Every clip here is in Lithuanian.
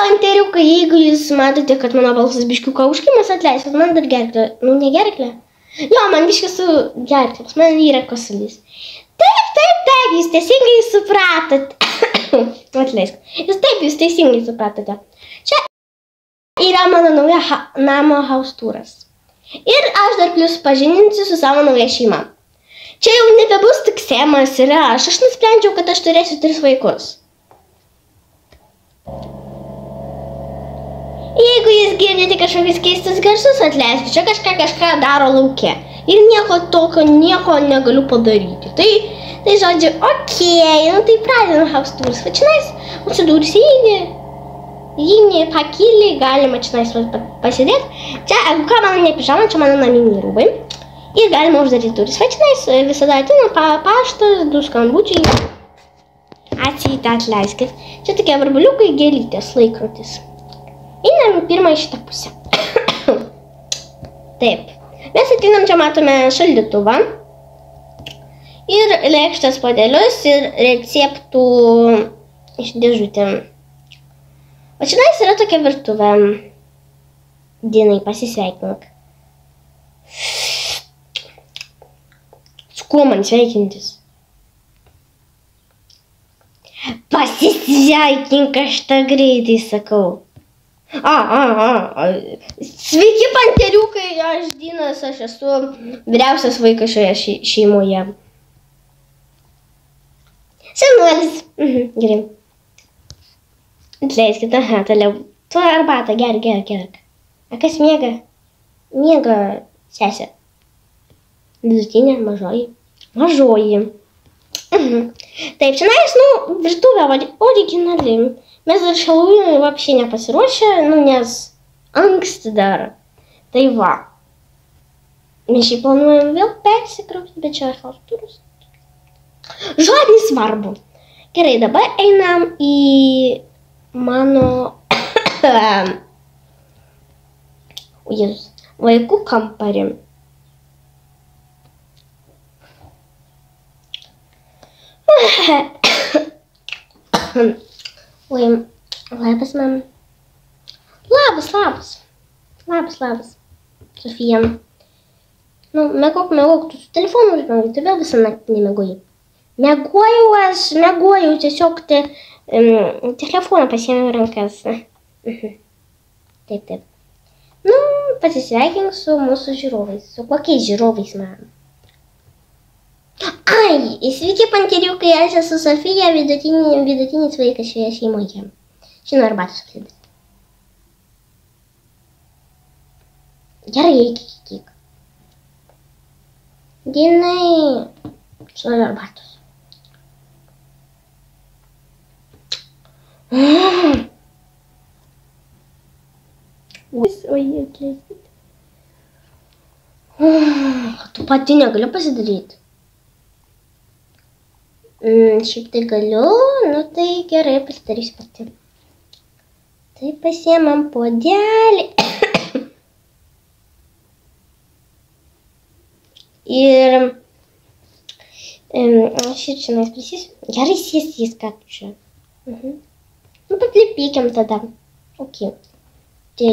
panteriukai, jeigu jūs matote, kad mano balsas biškiuką užkimas, atleiskit, man dar gerklė. Nu, ne gerklė. Jo, man biškis su gerklė, man yra kosulys. Taip, jūs teisingai supratote. Atleisk. Jūs teisingai supratote. Čia yra mano nauja namo house turas. Ir aš dar plius pažininsiu su savo nauja šeima. Čia jau nebebus tik Semas ir aš nusprendžiau, kad aš turėsiu 3 vaikus. Jeigu jūs girdite kažkokius keistus garsus, atleiskit, čia kažką daro lauke. Ir nieko tokio, nieko negaliu padaryti. Tai žodžiu, okei, nu tai pradedam house tours. Va čionais atsidūrus įeini pakilį, galima čionais pasidėti. Čia, ką mano ne pižama, čia mano naminiai rūbai. Ir galima uždaryti duris. Va čionais visada ateina paštas, 2 skambučiai. Atseit, atleiskit. Čia tokie varbuliukai, gėlytės, laikrodis. Einam pirmą į šitą pusę. Taip. Mes ateinam, čia matome šaldytuvą. Ir lėkštės puodelius ir receptų iš dėžutėm. O čionais yra tokia virtuvė. Dinai, pasisveikink. Su kuo man sveikintis? Pasisveikink, aš tą greitai sakau. Sveiki, panteriukai, aš Dinas, aš esu vyriausias vaikas šioje šeimoje. Senuolis. Gerai. Atleiskit, toliau. Tu arbatą, gerk. A kas miega? Miega sesė. Vidutinė, mažoji. Taip, čionais, virtuvė originali. Mes dar Halloweenui вообще nepasiruošę, nes anksti dar. Tai va. Mes šį planuojam vėl persikrauti, bet čia house tours. Žodį svarbu. Gerai, dabar einam į mano vaikų kambarį. Oi, labas, mam. Labas. Sofija. Mėgauk, tu su telefonu užmėgai, tu vėl visą naktį nemėgoji. Mėgojau, tiesiog telefoną pasiėmiau rankas. Taip. Pasisveikink su mūsų žiūrovais. Su kokiais žiūrovais, mam? Ai, sveiki, panteriukai, aš esu Sofija, vidutinis vaikas šioje šeimoje. Žinau, arbatos apsidės. Gerai, eik. Dinai, žinau, arbatos. Oi, atleiskit. Tu pati negaliu pasidaryti. Šiaip tai galiu, tai gerai, pasidarysiu pati. Tai pasiemam puodelį. Ir aš ir čia prisėsiu. Gerai sės, ką tu čia. Paklipykiam tada. Ok. Tai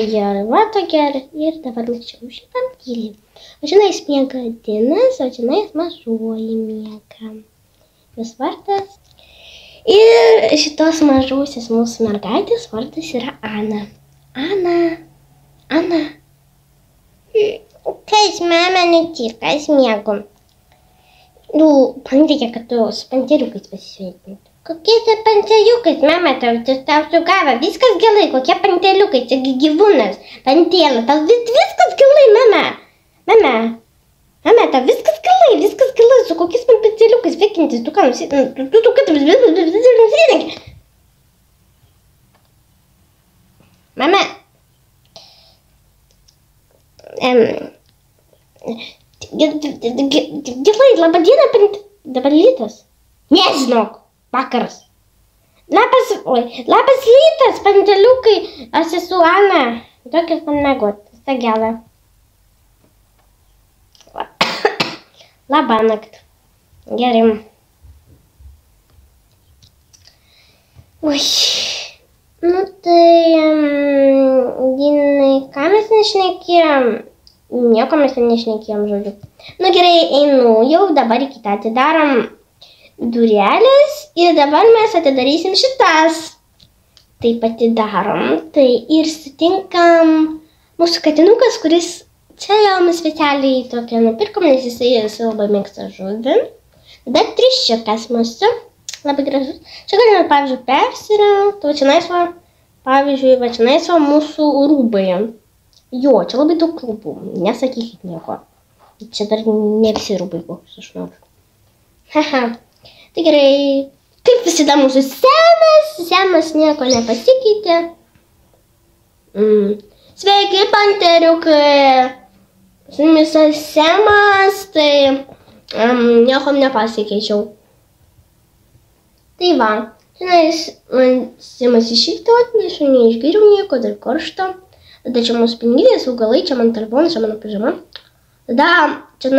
va tokia ir dabar lačiau šitam tyliai. O žinais miega Dinas, o žinais mažuoji miega. Jos vardas. Ir šitos mažusios mūsų mergaitės vardas yra Ana. Ana. Kas, mama, netyr, kas miegu? Man reikia, kad tu su panteriukais pasisveikintų. Kokie tai panteriukais, mama, tau sugavo, viskas gerai, kokie panteriukai, čia gyvūnas, pantėla, tau viskas gerai, mama. Mama, tau viskas gerai, su kokiais panteriukais sveikintis, tu ką nusidėk. Mama. Gerai, labą dieną, dabar rytas. Nežinok, vakaras. Labas rytas, panteliukai, aš esu Ana. Tokias man mėgot, stagelą. Labanakt. Gerai. Oi. Nu tai, ką mes nešnekėjom? Nieko mes nešnekėjom, žodžiu. Nu gerai, einu jau, dabar į kitą atidarom durelės ir dabar mes atidarysim šitas. Taip atidarom, tai ir sutinkam mūsų katinukas, kuris čia jau mes specialiai tokią nupirkom, nes jisai labai mėgsta žuvį. Bet triušiukas mūsų, labai gražus. Čia galime, pavyzdžiui, persirengti, va čionais va, pavyzdžiui, va čionais va mūsų rūbai. Jo, čia labai daug rūbų, nesakykit nieko. Čia dar ne visi rūbai kokius aš noriu. Haha, tai gerai. Kaip visada mūsų Semas nieko nepasikeitė. Sveiki, panteriukai. Su jumis Semas, tai nieko nepasikeičiau. Tai va, šiandien Semas išvykti atnešu, neišgeriau nieko, dar karšto. Tada čia mūsų pinigės, augalai, čia mano telefonas, čia mano pižama. Tada čia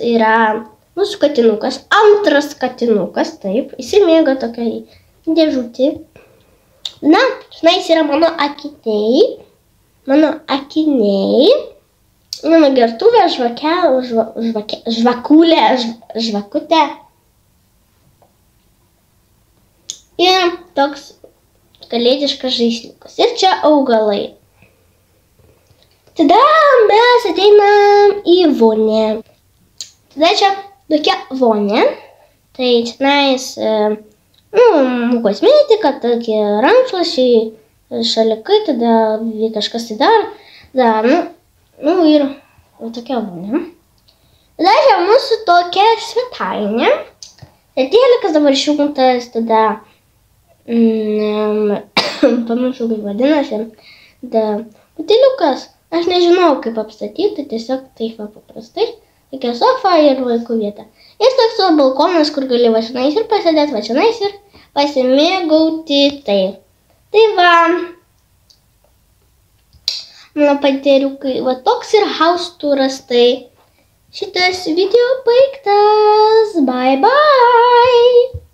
yra mūsų katinukas, antras katinukas, taip, įsimėga tokia dėžutė. Na, šnais yra mano akiniai, mano gertuvė, žvakutė. Ir toks kalėdiškas žaisliukas. Ir čia augalai. Tada mes ateinam į vonę. Tada čia tokia vonė, tai čionais, kosmetika, tokie rankšluosčiai, šalikai, tada kažkas tai dar, ir tokia vonė. Tada čia mūsų tokia svetainė, tai telikas dabar išjungtas, tada, pamiršau kaip vadinasi, tada buteliukas, aš nežinau kaip apstatyti, tiesiog taip paprastai. Tokia sofa ir vaikų vieta. Ir toks balkonas, kur gali va čionais ir pasėdėti, va čionais ir pasimėgauti tai. Tai va, mano panteriukai, va toks ir house turas, tai šitas video baigtas. Bye bye.